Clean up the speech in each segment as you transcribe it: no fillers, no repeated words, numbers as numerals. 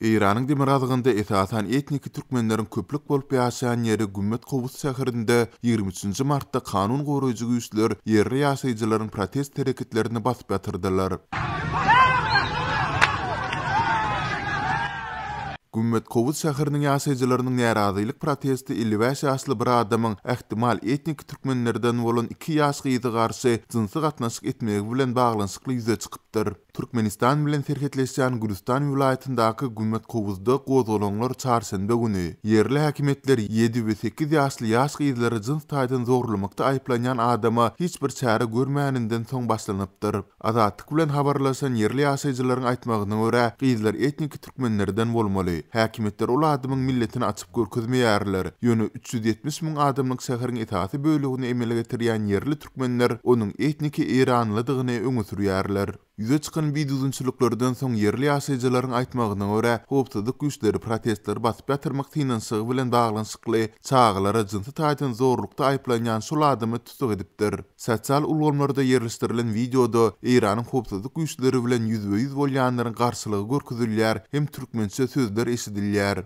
İran'ın demirazygynda esasan etniki türkmenlerin köplük bolup ýaşaýan ýeri Gümmet Kobus şäherinde 23 martda kanun goraýjy güýçler ýerli ýaşaýjylaryň protest hereketlerini basyp ýatyrdylar. Gümmet Kobus şäheriniň ýaşaýjylarynyň närazylyk protesti 55 ýaşly bir adamyň ähtimal etnik türkmenlerden bolan 2 ýaş gyzy garşy jinsy gatnaşyk etmegi bilen baglanyşykly ýüze çykypdyr. Türkmenistan bilen serhetleşýän Gülistan vilayatyndäki Gümmet Kobusda gozulanylar çarşamba güni yerli häkimetler 7 we 8 ýaşly ýaş gyzlary jins taýdan zorlamakda aýplanýan adama hiç bir çäre görmäninden soň başlanypdyr. Azatlyk bilen habarlaşan yerli ýaşaýjylaryň aýtmagyna görä, gyzlar etnik türkmenlerden bolmaly. Häkimetler ol adamyň milletini açyp görkezmeýärler. Ýöne 370 000 adamlyk şäheriň etaty bölegini emele getirýän yerli türkmenler onuň etniki İranlydygyny öňe sürýärler. Ýüze çykan biduýunçylyklardan soň yerli ýaşaýjylaryň aýtmagyna görä, howpsuzlyk güýçleri protestleri basyp ýatyrmak tynançygy bilen baglanyşykly çağlara jinsy taýdan zorlukda aýplanýan şol adamy tutuk edipdir. Sosial ulgamlarda ýerleşdirilen videoda İranyň howpsuzlyk güýçleri bilen ýüzbe-ýüz bolýanlaryň garşylygy görkezilýär hem türkmençe sözler eşidilýär.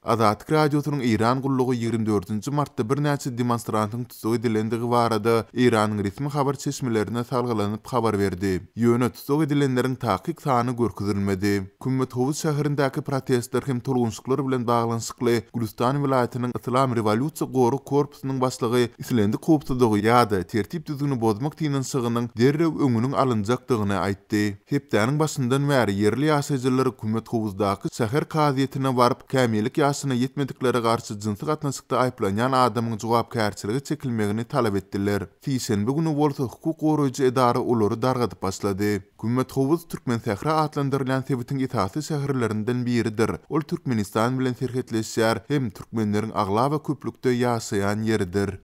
Azatlyk radiosynyň İran gullugy 24 martda bir näçe demonstrantyň tutuk edilendigi barada İranyň resmi habar çeşmelerine salgylanyp habar berdi. Ýöne tutuk edilenleriň takyk sany görkezilmedi. Gümmet Kobus şäherindäki protestler hem tolgunçlyklar bilen baglanyşykly Gülistan vilayatynyň Islam Rewolýusiýa goru korpusynyň başlygy Islendi Kobusdagy ýa-da tertip düzüni bozmak tynançygynyň derrew öňüniň alynjakdygyny aýtdy. Hepdäniň başyndan bäri yerli ýaşaýjylar Gümmet Kobusdaky şäher kaziýetine baryp kämillik ýaşyna ýetmedikleri garşy jinsy gatnaşykda aýplanýan adamyň jogapkärçiligi çekilmegini talap etdiler. Şeýşembe güni bolsa hukuk goraýjy edara olary dargadyp başlady. Gümmet Kobus Türkmen şäheri adlandyrılan sebitiň etaty şäherlerinden biridir. Ol Türkmenistan bilen serhetleşýär hem türkmenleriň agla we köplükde ýaşaýan ýeridir.